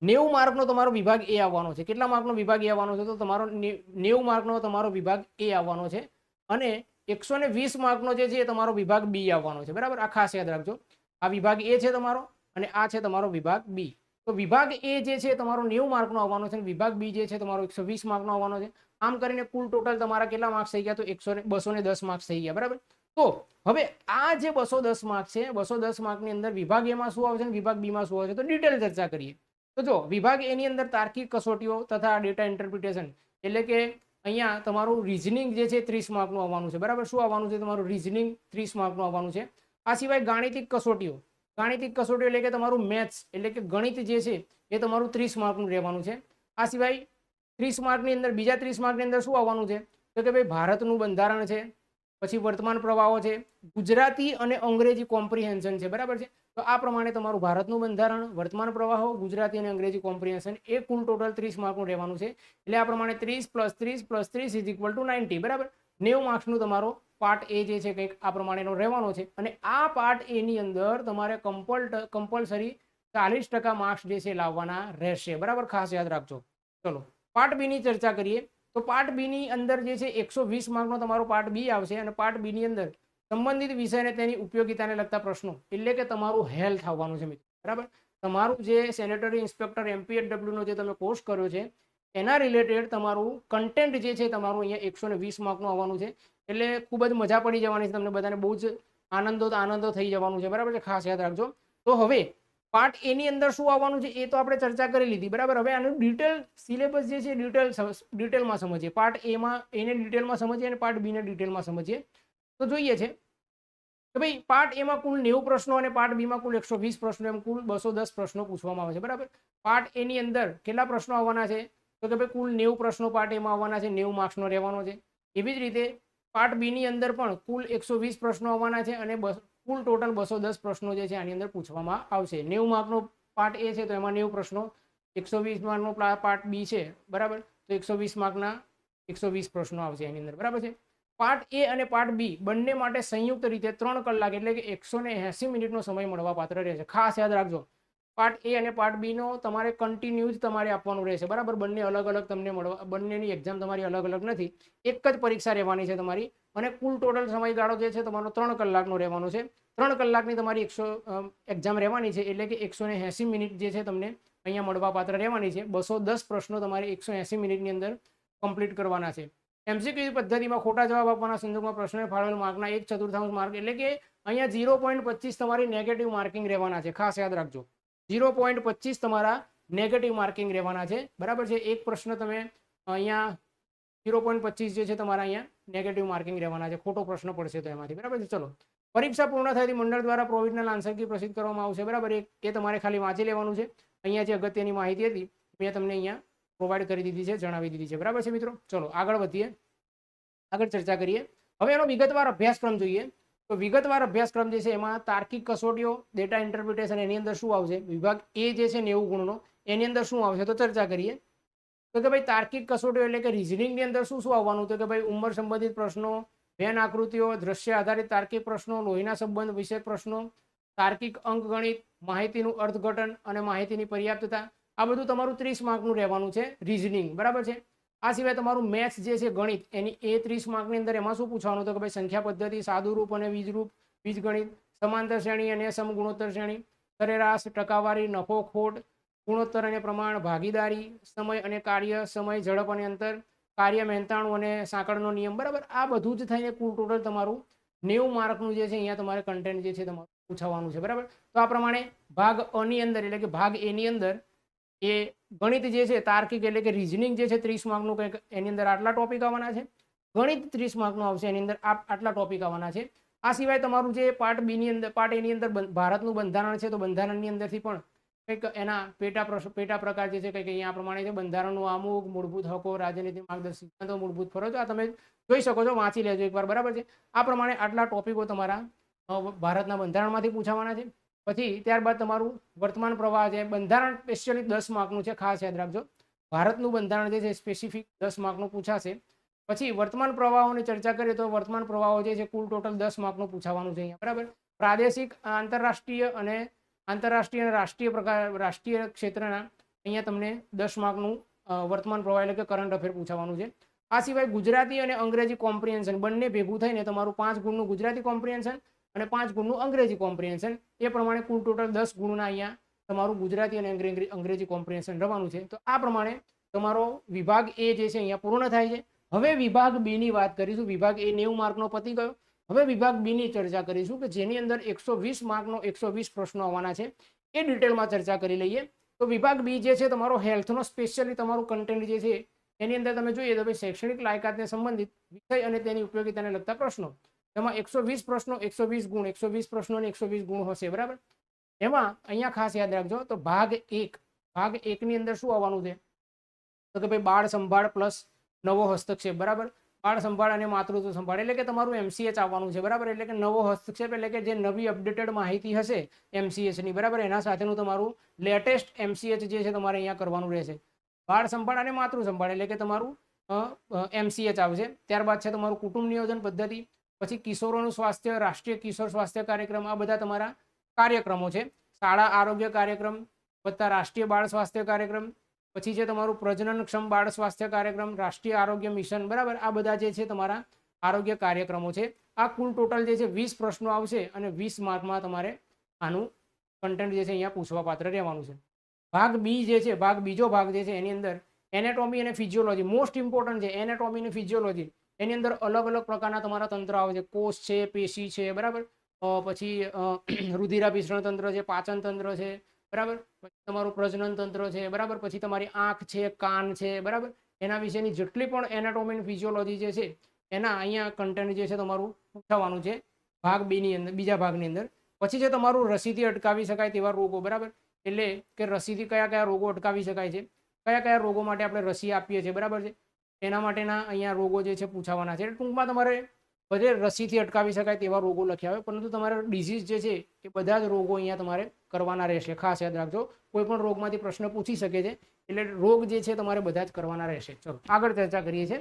90 માર્કનો તમારો વિભાગ A આવવાનો છે. કેટલા માર્કનો વિભાગ A આવવાનો છે તો તમારો 90 માર્કનો તમારો વિભાગ A આવવાનો છે અને 120 માર્કનો જે છે એ તમારો વિભાગ B આવવાનો છે, બરાબર. આ ખાસ યાદ રાખજો. આ વિભાગ A છે તમારો અને આ છે તમારો વિભાગ B. તો વિભાગ A જે છે તમારો 90 માર્કનો આવવાનો છે અને વિભાગ B જે છે તમારો 120 માર્કનો આવવાનો છે. આમ કરીને કુલ ટોટલ તમારા કેટલા માર્ક્સ થઈ ગયા તો 210 માર્ક્સ થઈ ગયા, બરાબર. તો હવે આ જે 210 માર્ક છે, 210 માર્કની અંદર વિભાગ એમાં શું આવશે, વિભાગ બીમાં શું આવશે, તો ડિટેલ ચર્ચા કરીએ. તો જો વિભાગ એની અંદર તાર્કિક કસોટીઓ તથા ડેટા ઇન્ટરપ્રિટેશન, એટલે કે અહીંયા તમારું રીઝનિંગ જે છે 30 માર્કનું આવવાનું છે. બરાબર, શું આવવાનું છે, તમારું રીઝનિંગ 30 માર્કનું આવવાનું છે. આ સિવાય ગાણિતિક કસોટીઓ, ગાણિતિક કસોટીઓ એટલે કે તમારું મેથ્સ એટલે કે ગણિત જે છે એ તમારું 30 માર્કનું રહેવાનું છે. આ સિવાય 30 માર્કની અંદર બીજા 30 માર્કની અંદર શું આવવાનું છે, તો કે ભાઈ ભારતનું બંધારણ છે, પછી વર્તમાન પ્રવાહો છે, ગુજરાતી અને અંગ્રેજી કોમ્પ્રિહેન્શન છે. બરાબર છે, તો આ પ્રમાણે તમારું ભારતનું બંધારણ, વર્તમાન પ્રવાહો, ગુજરાતી અને અંગ્રેજી કોમ્પ્રિહેન્શન એ કુલ ટોટલ 30 માર્કનું રહેવાનું છે. એટલે આ પ્રમાણે 30 + 30 + 30 = 90. બરાબર, 90 માર્ક્સનું તમારો પાર્ટ એ જે છે કંઈક આ પ્રમાણેનો રહેવાનો છે. અને આ પાર્ટ એની અંદર તમારે કમ્પલસરી 40% માર્ક્સ જે છે લાવવાના રહેશે. બરાબર, ખાસ યાદ રાખજો. ચલો પાર્ટ બી ની ચર્ચા કરીએ. તો પાર્ટ બી ની અંદર જે છે 120 માર્કનો તમારો પાર્ટ બી આવશે. અને પાર્ટ બી ની અંદર સંબંધિત વિષયને તેની ઉપયોગિતાને લગતા પ્રશ્નો, એટલે કે તમારું હેલ્થ આવવાનું છે મિત્રો. બરાબર, તમારું જે સેનેટરી ઇન્સ્પેક્ટર MPHW નો જે તમે કોર્સ કર્યો છે એના રિલેટેડ તમારું કન્ટેન્ટ જે છે તમારું અહીંયા 120 માર્કનું આવવાનું છે. એટલે ખૂબ જ મજા પડી જવાની છે, તમને બધાને બહુ જ આનંદો થઈ જવાનું છે. બરાબર છે, ખાસ યાદ રાખજો. તો હવે પાર્ટ એ ની અંદર શું આવવાનું છે એ તો આપણે ચર્ચા કરી લીધી. બરાબર, હવે આનું ડિટેલ સિલેબસ જે છે ડિટેલમાં સમજીએ. પાર્ટ એમાં એને ડિટેલમાં સમજીએ અને પાર્ટ બી ને ડિટેલમાં સમજીએ. તો જોઈએ છે કે ભાઈ પાર્ટ એમાં કુલ 90 પ્રશ્નો અને પાર્ટ બીમાં કુલ 120 પ્રશ્નો, એમ કુલ 210 પ્રશ્નો પૂછવામાં આવે છે. બરાબર, પાર્ટ એ ની અંદર કેટલા પ્રશ્નો આવવાના છે, તો કે ભાઈ કુલ 90 પ્રશ્નો પાર્ટ એમાં આવવાના છે, 90 માર્ક્સનો રહેવાનો છે. એવી જ રીતે પાર્ટ બી ની અંદર પણ કુલ 120 પ્રશ્નો આવવાના છે અને કુલ ટોટલ 210 પ્રશ્નો જે છે આની અંદર પૂછવામાં આવશે. 90 માર્કનો પાર્ટ એ છે તો એમાં 90 પ્રશ્નો, 120 માર્કનો પાર્ટ બી છે. બરાબર, તો 120 માર્કના 120 પ્રશ્નો આવશે એની અંદર. બરાબર છે, પાર્ટ એ અને પાર્ટ બી બંને માટે સંયુક્ત રીતે 3 કલાક એટલે કે 180 મિનિટનો સમય મળવા પાત્ર રહેશે. ખાસ યાદ રાખજો, પાર્ટ એ અને પાર્ટ બી નો તમારે કન્ટિન્યુ જ તમારે આપવાનું રહેશે. બરાબર, બંને અલગ અલગ તમને મળવા, બંનેની એક્ઝામ તમારી અલગ અલગ નથી, એક જ પરીક્ષા રહેવાની છે તમારી. અને કુલ ટોટલ સમયગાળો જે છે તમારો 3 કલાકનો રહેવાનો છે. 3 કલાકની તમારી એક્ઝામ રહેવાની છે, એટલે કે 180 મિનિટ જે છે તમને અહીંયા મળવા પાત્ર રહેવાની છે. 210 પ્રશ્નો તમારે 180 મિનિટની અંદર કમ્પ્લીટ કરવાના છે. MCQ પદ્ધતિમાં ખોટા જવાબ આપવાના સંદર્ભમાં પ્રશ્નને ફાળવેલ માર્કના 1/4 માર્ક, એટલે કે અહીંયા 0.25 તમારી નેગેટિવ માર્કિંગ રહેવાના છે. ખાસ યાદ રાખજો, 0.25 તમારા નેગેટિવ માર્કિંગ રહેવાના છે. બરાબર છે, એક પ્રશ્ન તમે અહીંયા 0.25 જે છે તમારા અહીંયા નેગેટિવ માર્કિંગ રહેવાના છે, ખોટો પ્રશ્ન પડશે તો એમાંથી. બરાબર છે, ચલો પરીક્ષા પૂર્ણ થયેલી મંડળ દ્વારા પ્રોવિઝનલ આન્સર કી પ્રસિદ્ધ કરવામાં આવશે. બરાબર, એ તમારે ખાલી વાંચી લેવાનું છે. અહીંયા જે અગત્યની માહિતી હતી મેં તમને અહીંયા પ્રોવાઈડ કરી દીધી છે, જણાવી દીધી છે. બરાબર છે મિત્રો, ચલો આગળ વધીએ, આગળ ચર્ચા કરીએ. હવે એનો વિગતવાર અભ્યાસક્રમ જોઈએ. તો વિગતવાર અભ્યાસક્રમ જે છે એમાં તાર્કિક કસોટીઓ, ડેટા ઇન્ટરપ્રિટેશન, એની અંદર શું આવશે, વિભાગ એ જે છે 90 ગુણનો એની અંદર શું આવશે તો ચર્ચા કરીએ. તો કે ભાઈ તાર્કિક કસોટીઓ એટલે કે રીઝનિંગની અંદર શું આવવાનું, તો કે ભાઈ ઉંમર સંબંધિત પ્રશ્નો, વેન આકૃતિઓ, દ્રશ્ય આધારિત તાર્કિક પ્રશ્નો, લોહીના સંબંધ વિષયક પ્રશ્નો, તાર્કિક અંકગણિત, માહિતીનું અર્થઘટન અને માહિતીની પર્યાપ્તતા, આ બધું તમારું 30 માર્કનું રહેવાનું છે રીઝનિંગ. બરાબર છે, આ સિવાય તમારું મેથ્સ જે છે ગણિત, એની એ 30 માર્કની અંદર એમાં શું પૂછવાનું, તો કે ભાઈ સંખ્યા પદ્ધતિ, સાદુરૂપ અને વીજરૂપ, બીજગણિત, સમાંતર શ્રેણી અને સમગુણોત્તર શ્રેણી, સરેરાશ, ટકાવારી, નફો ખોટ, ગુણોત્તર અને પ્રમાણ, ભાગીદારી, સમય અને કાર્ય, સમય, ઝડપ અને અંતર, કાર્ય, મહેનતાણું અને સાંકળનો નિયમ. બરાબર, આ બધું જ થઈને કુલ ટોટલ તમારું 90 માર્કનું જે છે અહીંયા તમારે કન્ટેન્ટ જે છે તમારું પૂછવાનું છે. બરાબર, તો આ પ્રમાણે ભાગ અ ની અંદર એટલે કે ભાગ એ ની અંદર એ ગણિત જે છે તાર્કિક એટલે કે રીઝનિંગ જે છે 30 માર્કનું કંઈક એની અંદર આટલા ટોપિક આવવાના છે, ગણિત 30 માર્કનું આવશે એની અંદર આટલા ટોપિક આવવાના છે. આ સિવાય તમારું જે પાર્ટ બી ની અંદર, પાર્ટ એ ની અંદર ભારતનું બંધારણ છે, તો બંધારણની અંદરથી પણ કંઈક એના પેટા પ્રકાર જે છે કંઈક અહીંયા પ્રમાણે છે, બંધારણનું આમુખ, મૂળભૂત હકો, રાજનીતિ માર્ગદર્શક સિદ્ધાંતો, મૂળભૂત ફરજો, આ તમે જોઈ શકો છો, વાંચી લેજો એકવાર. બરાબર છે, આ પ્રમાણે આટલા ટોપિકો તમારા ભારતના બંધારણમાંથી પૂછાવાના છે. પછી ત્યારબાદ તમારું વર્તમાન પ્રવાહ છે, બંધારણ સ્પેશિયલી 10 માર્કનું છે, ખાસ યાદ રાખજો. ભારતનું બંધારણ જે છે સ્પેસિફિક 10 માર્કનું પૂછાશે. પછી વર્તમાન પ્રવાહોની ચર્ચા કરીએ તો વર્તમાન પ્રવાહો જે છે કુલ ટોટલ 10 માર્કનું પૂછાવાનું છે અહીંયા. બરાબર, પ્રાદેશિક, આંતરરાષ્ટ્રીય અને રાષ્ટ્રીય પ્રકાર, રાષ્ટ્રીય ક્ષેત્રના અહીંયા તમને 10 માર્કનું વર્તમાન પ્રવાહ એટલે કે કરંટ અફેર પૂછાવાનું છે. આ સિવાય ગુજરાતી અને અંગ્રેજી કોમ્પ્રિહેન્શન બંને ભેગું થઈને તમારું 5 ગુણનું ગુજરાતી કોમ્પ્રિહેન્શન અને 5 ગુણનું અંગ્રેજી કોમ્પ્રિહેન્શન, એ પ્રમાણે કુલ ટોટલ 10 ગુણના અહીંયા તમારું ગુજરાતી અને અંગ્રેજી કોમ્પ્રિહેન્શન રહેવાનું છે. તો આ પ્રમાણે તમારો વિભાગ એ જે છે અહીંયા પૂર્ણ થાય છે. હવે વિભાગ બી ની વાત કરીશું. વિભાગ એ 90 માર્કનો પતી ગયો. હવે વિભાગ બી ની ચર્ચા કરીશું કે જેની અંદર 120 માર્કનો 120 પ્રશ્નો આવવાના છે, એ ડિટેલમાં ચર્ચા કરી લઈએ. તો વિભાગ બી જે છે તમારો હેલ્થનો સ્પેશિયલી તમારું કન્ટેન્ટ જે છે એની અંદર તમે જોઈએ તો ભાઈ શૈક્ષણિક લાયકાતને સંબંધિત વિષય અને તેની ઉપયોગિતાને લગતા પ્રશ્નો. એમાં 120 પ્રશ્નો, 120 ગુણ, 120 પ્રશ્નો અને 120 ગુણ હશે, બરાબર. એમાં અહીંયા ખાસ યાદ રાખજો તો ભાગ એક ની અંદર શું આવવાનું છે તો કે ભાઈ બાળ સંભાળ પ્લસ નવો હસ્તક્ષેપ, બરાબર. બાળ સંભાળ અને માતૃત્વ સંભાળ એટલે કે તમારું MCH આવવાનું છે, બરાબર. એટલે કે નવો હસ્તક્ષેપ એટલે કે જે નવી અપડેટેડ માહિતી હશે MCH ની, બરાબર, એના સાથેનું તમારું લેટેસ્ટ MCH જે છે તમારે અહીંયા કરવાનું રહેશે. બાળ સંભાળ અને માતૃ સંભાળ એટલે કે તમારું MCH આવશે. ત્યારબાદ છે તમારું કુટુંબ નિયોજન પદ્ધતિ, પછી કિશોરોનું સ્વાસ્થ્ય, રાષ્ટ્રીય કિશોર સ્વાસ્થ્ય કાર્યક્રમ, આ બધા તમારા કાર્યક્રમો છે. શાળા આરોગ્ય કાર્યક્રમ વત્તા રાષ્ટ્રીય બાળ સ્વાસ્થ્ય કાર્યક્રમ, પછી છે તમારું પ્રજનનક્ષમ બાળ સ્વાસ્થ્ય કાર્યક્રમ, રાષ્ટ્રીય આરોગ્ય મિશન, બરાબર. આ બધા જે છે તમારા આરોગ્ય કાર્યક્રમો છે. આ કુલ ટોટલ જે છે 20 પ્રશ્નો આવશે અને 20 માર્કમાં તમારે આનું કન્ટેન્ટ જે છે અહીંયા પૂછવા પાત્ર રહેવાનું છે. ભાગ બી જે છે, બીજો ભાગ જે છે એની અંદર એનેટોમી અને ફિઝિયોલોજી મોસ્ટ ઇમ્પોર્ટન્ટ છે. એનેટોમી અને ફિઝિયોલોજી એની અંદર અલગ અલગ પ્રકારના તમારા તંત્ર આવે છે. કોષ છે, પેશી છે, બરાબર. પછી રુધિરાભિસરણ તંત્ર છે, પાચન તંત્ર છે, બરાબર. પછી તમારું પ્રજનન તંત્ર છે, બરાબર. પછી તમારી આંખ છે, કાન છે, બરાબર. એના વિશેની જેટલી પણ એનાટોમી અને ફિઝિયોલોજી જે છે એના અહીંયા કન્ટેન્ટ જે છે તમારું પૂછવાનું છે ભાગ બી ની અંદર, બીજા ભાગની અંદર. પછી છે તમારું રસીથી અટકાવી શકાય તેવા રોગો, બરાબર. એટલે કે રસીથી કયા કયા રોગો અટકાવી શકાય છે, કયા કયા રોગો માટે આપણે રસી આપીએ છીએ, બરાબર છે. એના માટેના અહીંયા રોગો જે છે પૂછાવાના છે. ટૂંકમાં તમારે બધે રસીથી અટકાવી શકાય તેવા રોગો લખ્યા હોય, પરંતુ તમારે ડિઝીઝ જે છે એ બધા જ રોગો અહીંયા તમારે કરવાના રહેશે. ખાસ યાદ રાખજો, કોઈ પણ રોગમાંથી પ્રશ્ન પૂછી શકે છે, એટલે રોગ જે છે તમારે બધા જ કરવાના રહેશે. ચલો આગળ ચર્ચા કરીએ છીએ.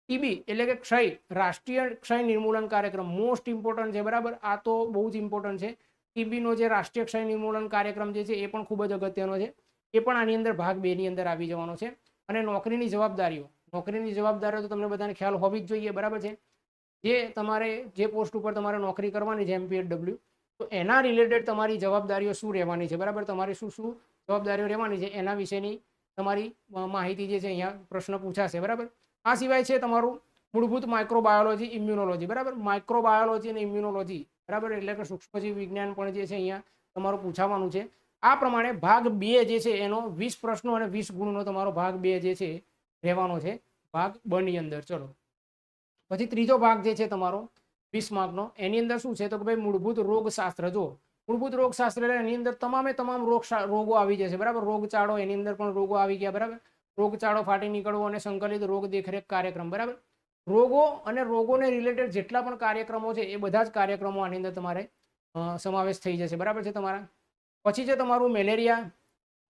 ટીબી એટલે કે ક્ષય, રાષ્ટ્રીય ક્ષય નિર્મૂલન કાર્યક્રમ મોસ્ટ ઇમ્પોર્ટન્ટ છે, બરાબર. આ તો બહુ જ ઇમ્પોર્ટન્ટ છે. ટીબીનો જે રાષ્ટ્રીય ક્ષય નિર્મૂલન કાર્યક્રમ જે છે એ પણ ખૂબ જ અગત્યનો છે. એ પણ આની અંદર ભાગ 2 ની અંદર આવી જવાનો છે. અને નોકરીની જવાબદારીઓ તો તમને બધાને ખ્યાલ હોવી જ જોઈએ, બરાબર છે. જે તમારે જે પોસ્ટ ઉપર તમારે નોકરી કરવાની છે MPHW, તો એના રિલેટેડ તમારી જવાબદારીઓ શું રહેવાની છે, બરાબર. તમારે શું શું જવાબદારીઓ રહેવાની છે એના વિશેની તમારી માહિતી જે છે અહીંયા પ્રશ્ન પૂછાશે, બરાબર. આ સિવાય છે તમારું મૂળભૂત માઇક્રોબાયોલોજી, ઇમ્યુનોલોજી, બરાબર. માઇક્રોબાયોલોજી અને ઇમ્યુનોલોજી, બરાબર, એટલે કે સૂક્ષ્મજીવ વિજ્ઞાન પણ જે છે અહીંયા તમારું પૂછાવાનું છે. આ પ્રમાણે ભાગ 2 જે છે એનો 20 પ્રશ્નો અને 20 ગુણનો તમારો ભાગ 2 જે છે રહેવાનો છે ભાગ બ ની અંદર. ચલો પછી ત્રીજો ભાગ જે છે તમારો 20 માર્કનો, એની અંદર શું છે તો કે ભાઈ મૂળભૂત રોગશાસ્ત્ર. જો મૂળભૂત રોગશાસ્ત્ર એટલે એની અંદર તમામ રોગો આવી જશે, બરાબર. રોગચાળો, એની અંદર પણ રોગો આવી ગયા, બરાબર. રોગચાળો ફાટી નીકળવો અને સંકલિત રોગ દેખરેખ કાર્યક્રમ, બરાબર. રોગો અને રોગોને રિલેટેડ જેટલા પણ કાર્યક્રમો છે એ બધા જ કાર્યક્રમો આની અંદર તમારે સમાવેશ થઈ જશે, બરાબર છે તમારા. પછી છે તમારું મેલેરિયા,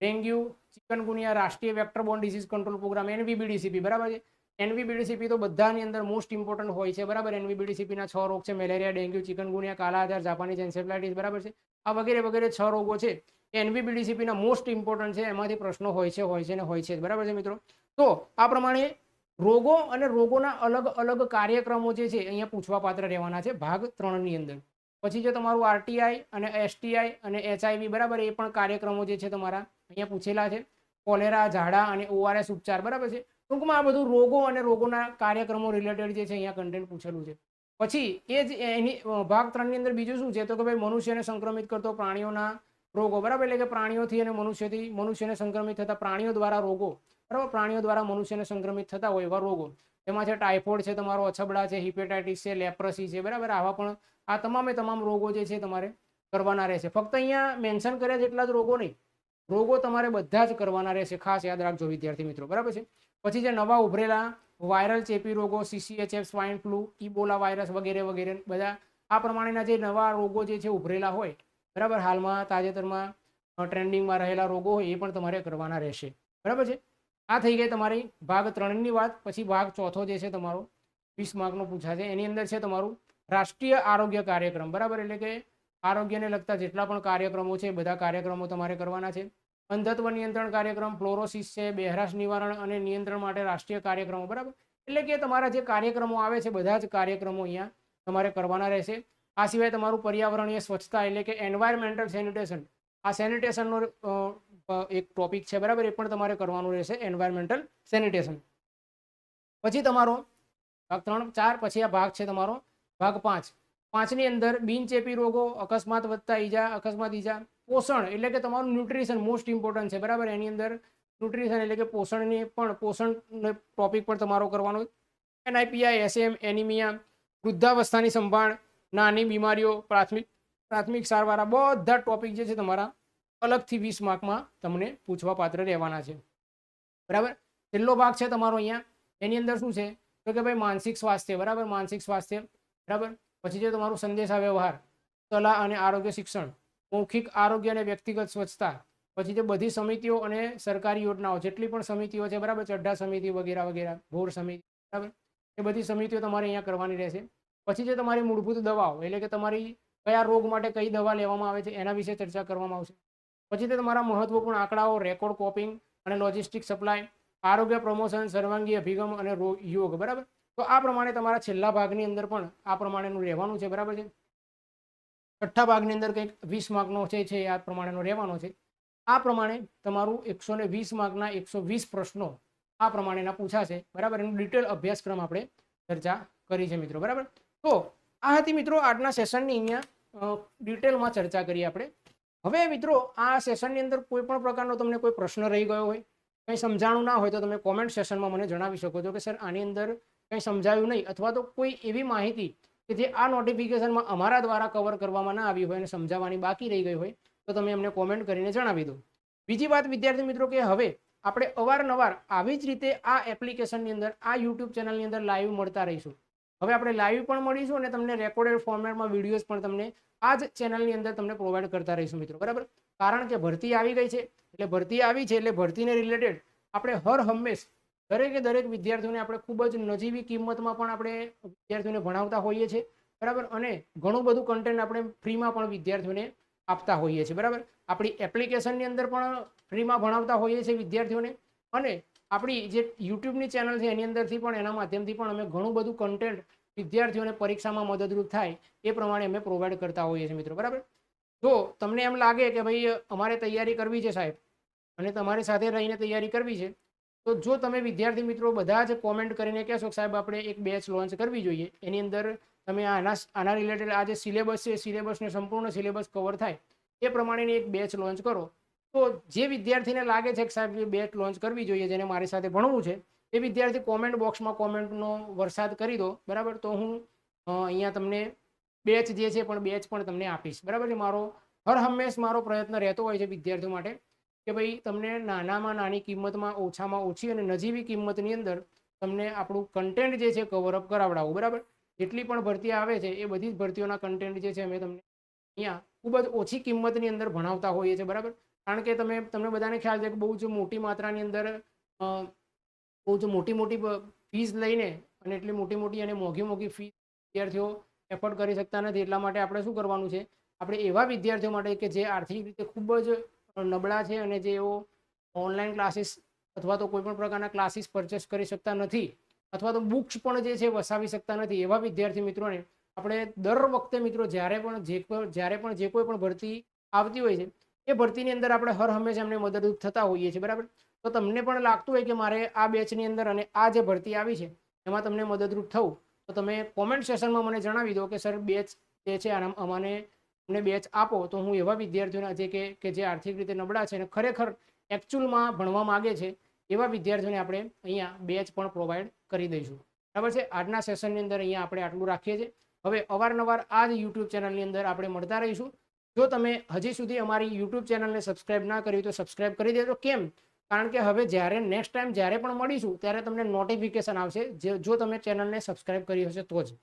ડેન્ગ્યુ, ચિકનગુનિયા, રાષ્ટ્રીય વેક્ટરબોર્ન ડિસીઝ કંટ્રોલ પ્રોગ્રામ NVBDCP, બરાબર છે. NVBDCP તો બધાની અંદર મોસ્ટ ઇમ્પોર્ટન્ટ હોય છે, બરાબર. NVBDCP ના 6 રોગ છે, મેલેરિયા, ડેન્ગ્યુ, ચિકનગુનિયા, કાલા આજાર, જાપાનીઝ એન્સેફલાઇટિસ, બરાબર છે. આ વગેરે વગેરે 6 રોગો છે એ NVBDCP ના મોસ્ટ ઇમ્પોર્ટન્ટ છે. એમાંથી પ્રશ્નો હોય છે, બરાબર છે મિત્રો. તો આ પ્રમાણે રોગો અને રોગોના અલગ અલગ કાર્યક્રમો જે છે અહીંયા પૂછવા પાત્ર રહેવાના છે ભાગ 3 ની અંદર. પછી જે તમારું RTI અને STI અને HIV, બરાબર, એ પણ કાર્યક્રમો જે છે તમારા અહીંયા પૂછેલા છે. કોલેરા, ઝાડા અને ORS ઉપચાર, બરાબર છે. ટૂંકમાં આ બધું રોગો અને રોગોના કાર્યક્રમો રિલેટેડ જે છે અહીંયા કન્ટેન્ટ પૂછેલું છે. પછી એ જ એની ભાગ 3 ની અંદર બીજું શું છે તો કે ભાઈ મનુષ્યને સંક્રમિત કરતો પ્રાણીઓના રોગો, બરાબર. એટલે કે પ્રાણીઓથી અને મનુષ્યને સંક્રમિત થતા પ્રાણીઓ દ્વારા રોગો, બરાબર. પ્રાણીઓ દ્વારા મનુષ્યને સંક્રમિત થતા હોય એવા રોગો. એમાં છે ટાઇફોઇડ છે, તમારો અછબડા છે, હિપેટાઇટિસ છે, લેપ્રસી છે, બરાબર. આવા પણ આ તમામ રોગો જે છે તમારે કરવાના રહેશે. ફક્ત અહીંયા મેન્શન કર્યા જેટલા જ રોગો નહીં, રોગો તમારે બધા જ કરવાના રહેશે. ખાસ યાદ રાખજો વિદ્યાર્થી મિત્રો, બરાબર છે. પછી જે નવા ઉભરેલા વાયરલ ચેપી રોગો, CCHF, swine flu, Ebola virus વગેરે વગેરે બધા આ પ્રમાણેના જે નવા રોગો જે છે ઉભરેલા હોય, બરાબર, હાલમાં તાજેતરમાં ટ્રેન્ડિંગમાં રહેલા રોગો હોય એ પણ તમારે કરવાના રહેશે, બરાબર છે. આ થઈ ગઈ તમારી ભાગ 3 ની વાત. પછી ભાગ 4 જે છે તમારો 20 માર્કનો પૂછાશે. એની અંદર છે તમારું રાષ્ટ્રીય આરોગ્ય કાર્યક્રમ, બરાબર. એટલે કે આરોગ્યને લગતા જેટલા પણ કાર્યક્રમો છે બધા કાર્યક્રમો તમારે કરવાના છે. અંધત્વ નિયંત્રણ કાર્યક્રમ, ફ્લોરોસિસ છે, બહેરાશ નિવારણ અને નિયંત્રણ માટે રાષ્ટ્રીય કાર્યક્રમો, બરાબર. એટલે કે તમારા જે કાર્યક્રમો આવે છે બધા જ કાર્યક્રમો અહીંયા તમારે કરવાના રહેશે. આ સિવાય તમારું પર્યાવરણીય સ્વચ્છતા એટલે કે એન્વાયરમેન્ટલ સેનિટેશન, આ સેનિટેશનનો એક ટોપિક છે, બરાબર. એ પણ તમારે કરવાનું રહેશે, એન્વાયરમેન્ટલ સેનિટેશન. પછી તમારો ભાગ 3, 4, પછી આ ભાગ છે તમારો ભાગ 5 5ની અંદર બિનચેપી રોગો, અકસ્માત વત્તા ઈજા, અકસ્માત ઈજા, પોષણ એટલે કે તમારું ન્યુટ્રિશન મોસ્ટ ઇમ્પોર્ટન્ટ છે, બરાબર. એની અંદર ન્યુટ્રિશન એટલે કે પોષણની પણ પોષણ ટોપિક પર તમારો કરવાનો. NIPI, SM, એનિમિયા, વૃદ્ધાવસ્થાની સંભાળ, નાની બીમારીઓ, પ્રાથમિક સારવાર, બધા ટોપિક જે છે તમારા અલગથી 20 માર્કમાં તમને પૂછવા પાત્ર રહેવાના છે, બરાબર. છેલ્લો ભાગ છે તમારો અહીંયા, એની અંદર શું છે તો કે ભાઈ માનસિક સ્વાસ્થ્ય, બરાબર. માનસિક સ્વાસ્થ્ય, બરાબર. પછી જે તમારું સંદેશા વ્યવહાર, સલાહ અને આરોગ્ય શિક્ષણ, મૌખિક આરોગ્ય અને વ્યક્તિગત સ્વચ્છતા, પછી જે બધી સમિતિઓ અને સરકારી યોજનાઓ જેટલી પણ સમિતિઓ છે, બરાબર, ચડ્ઢા સમિતિ વગેરે વગેરે, ભોર સમિતિ, બરાબર, એ બધી સમિતિઓ તમારે અહીંયા કરવાની રહેશે. પછી જે તમારી મૂળભૂત દવાઓ એટલે કે તમારી કયા રોગ માટે કઈ દવા લેવામાં આવે છે એના વિશે ચર્ચા કરવામાં આવશે. પછી તે તમારા મહત્વપૂર્ણ આંકડાઓ, રેકોર્ડ કોપિંગ અને લોજિસ્ટિક સપ્લાય, આરોગ્ય પ્રમોશન, સર્વાંગી અભિગમ અને યોગ, બરાબર. તો આ પ્રમાણે તમારા છેલ્લા ભાગની અંદર પણ આ પ્રમાણેનું રહેવાનું છે, બરાબર છે. છઠ્ઠા ભાગની અંદર કંઈક 20 માર્કનો છે આ પ્રમાણેનો રહેવાનો છે. આ પ્રમાણે તમારું 120 માર્કના 120 પ્રશ્નો આ પ્રમાણેના પૂછાશે, બરાબર. એનું ડિટેલ અભ્યાસક્રમ આપણે ચર્ચા કરી છે મિત્રો, બરાબર. તો આ હતી મિત્રો આજના સેશનની અહીંયા ડિટેલમાં ચર્ચા કરી આપણે. હવે મિત્રો આ સેશનની અંદર કોઈ પણ પ્રકારનો તમને કોઈ પ્રશ્ન રહી ગયો હોય, કંઈ સમજાણું ના હોય તો તમે કોમેન્ટ સેશનમાં મને જણાવી શકો છો કે સર આની અંદર કંઈ સમજાયું નહીં, અથવા તો કોઈ એવી માહિતી કે જે આ નોટિફિકેશનમાં અમારા દ્વારા કવર કરવામાં ના આવી હોય અને સમજાવવાની બાકી રહી ગઈ હોય તો તમે અમને કોમેન્ટ કરીને જણાવી દો. બીજી વાત વિદ્યાર્થી મિત્રો કે હવે આપણે અવારનવાર આવી જ રીતે આ એપ્લિકેશનની અંદર આ યુટ્યુબ ચેનલની અંદર લાઈવ મળતા રહીશું. હવે આપણે લાઈવ પણ મળીશું અને તમને રેકોર્ડેડ ફોર્મેટમાં વિડીયોઝ પણ તમને આ જ ચેનલની અંદર તમને પ્રોવાઈડ કરતા રહીશું મિત્રો, બરાબર. કારણ કે ભરતી આવી ગઈ છે એટલે ભરતી આવી છે એટલે ભરતીને રિલેટેડ આપણે હર હંમેશ દરેક વિદ્યાર્થીઓને આપણે ખૂબ જ નજીવી કિંમતમાં પણ આપણે વિદ્યાર્થીઓને ભણાવતા હોઈએ છીએ, બરાબર. અને ઘણું બધું કન્ટેન્ટ આપણે ફ્રીમાં પણ વિદ્યાર્થીઓને આપતા હોઈએ છીએ, બરાબર. આપણી એપ્લિકેશનની અંદર પણ ફ્રીમાં ભણાવતા હોઈએ છીએ વિદ્યાર્થીઓને, અને આપણી જે યુટ્યુબની ચેનલ છે એની અંદરથી પણ એના માધ્યમથી પણ અમે ઘણું બધું કન્ટેન્ટ વિદ્યાર્થીઓને પરીક્ષામાં મદદરૂપ થાય એ પ્રમાણે અમે પ્રોવાઈડ કરતા હોઈએ છીએ મિત્રો, બરાબર. જો તમને એમ લાગે કે ભાઈ અમારે તૈયારી કરવી છે સાહેબ અને તમારી સાથે રહીને તૈયારી કરવી છે, તો જો તમે વિદ્યાર્થી મિત્રો બધા જ કોમેન્ટ કરીને કહેશો કે સાહેબ આપણે એક બેચ લોન્ચ કરવી જોઈએ, એની અંદર તમે આના રિલેટેડ આ જે સિલેબસ છે સિલેબસને સંપૂર્ણ સિલેબસ કવર થાય એ પ્રમાણેની એક બેચ લોન્ચ કરો, તો જે વિદ્યાર્થીને લાગે છે કે સાહેબ એ બેચ લોન્ચ કરવી જોઈએ જેને મારી સાથે ભણવું છે એ વિદ્યાર્થી કોમેન્ટ બોક્સમાં કોમેન્ટનો વરસાદ કરી દો, બરાબર. તો હું અહીંયા તમને બેચ જે છે પણ બેચ પણ તમને આપીશ, બરાબર છે. મારો હર હંમેશ મારો પ્રયત્ન રહેતો હોય છે વિદ્યાર્થીઓ માટે કે ભાઈ તમને નાનામાં નાની કિંમતમાં ઓછામાં ઓછી અને નજીવી કિંમતની અંદર તમને આપણું કન્ટેન્ટ જે છે કવરઅપ કરાવડાવવું, બરાબર. જેટલી પણ ભરતી આવે છે એ બધી જ ભરતીઓના કન્ટેન્ટ જે છે અમે તમને અહીંયા ખૂબ જ ઓછી કિંમતની અંદર ભણાવતા હોઈએ છીએ, બરાબર. કારણ કે તમને બધાને ખ્યાલ છે કે બહુ જ મોટી માત્રાની અંદર બહુ જ મોટી ફીસ લઈને અને એટલી મોટી અને મોંઘી ફીસ વિદ્યાર્થીઓ એફોર્ડ કરી શકતા નથી. એટલા માટે આપણે શું કરવાનું છે, આપણે એવા વિદ્યાર્થીઓ માટે કે જે આર્થિક રીતે ખૂબ જ નબળા છે અને જેઓ ઓનલાઈન ક્લાસીસ અથવા તો કોઈ પણ પ્રકારના ક્લાસીસ પરચેસ કરી શકતા નથી અથવા તો બુક્સ પણ જે છે વસાવી શકતા નથી, એવા વિદ્યાર્થી મિત્રોને આપણે દર વખતે મિત્રો જ્યારે પણ જે કોઈ પણ ભરતી આવતી હોય છે એ ભરતીની અંદર આપણે હર હંમેશા એમને મદદરૂપ થતા હોઈએ છીએ, બરાબર. તો તમને પણ લાગતું હોય કે મારે આ બેચની અંદર અને આ જે ભરતી આવી છે એમાં તમને મદદરૂપ થવું, તો તમે કોમેન્ટ સેશનમાં મને જણાવી દો કે સર બેચ જે છે અમને બેચ આપો, તો હું એવા વિદ્યાર્થીઓને કે જે આર્થિક રીતે નબળા છે અને ખરેખર એકચ્યુઅલમાં ભણવા માગે છે એવા વિદ્યાર્થીઓને આપણે અહીંયા બેચ પણ પ્રોવાઈડ કરી દઈશું, બરાબર છે. આજના સેશનની અંદર અહીંયા આપણે આટલું રાખીએ છીએ. હવે અવારનવાર આ જ યુટ્યુબ ચેનલની અંદર આપણે મળતા રહીશું. જો તમે હજી સુધી અમારી યુટ્યુબ ચેનલને સબસ્ક્રાઇબ ના કરી તો સબસ્ક્રાઇબ કરી દેજો. કેમ? કારણ કે હવે જ્યારે નેક્સ્ટ ટાઈમ જ્યારે પણ મળીશું ત્યારે તમને નોટિફિકેશન આવશે, જો તમે ચેનલને સબસ્ક્રાઇબ કરી હશે તો જ.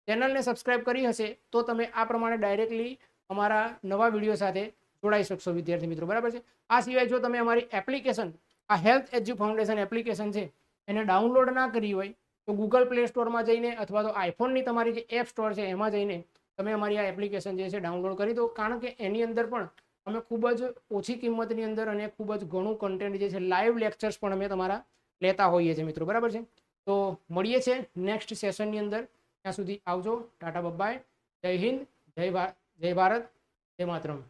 ચેનલને સબસ્ક્રાઇબ કરી હશે તો તમે આ પ્રમાણે ડાયરેક્ટલી અમારા નવા વિડીયો સાથે જોડાઈ શકશો વિદ્યાર્થી મિત્રો, બરાબર છે. આ સિવાય જો તમે અમારી એપ્લિકેશન આ હેલ્થ એજ્યુ ફાઉન્ડેશન એપ્લિકેશન છે એને ડાઉનલોડ ના કરી હોય તો ગૂગલ પ્લે સ્ટોરમાં જઈને અથવા તો આઈફોનની તમારી જે એપ સ્ટોર છે એમાં જઈને તમે અમારી આ એપ્લિકેશન જે છે ડાઉનલોડ કરી દો. કારણ કે એની અંદર પણ અમે ખૂબ જ ઓછી કિંમતની અંદર અને ખૂબ જ ઘણું કન્ટેન્ટ જે છે લાઈવ લેક્ચર્સ પણ અમે તમારા લેતા હોઈએ છીએ મિત્રો, બરાબર છે. તો મળીએ છીએ નેક્સ્ટ સેશનની અંદર. ત્યાં સુધી આવજો. ટાટા બાય, જય હિન્દ, જય ભારત, જય માતરમ.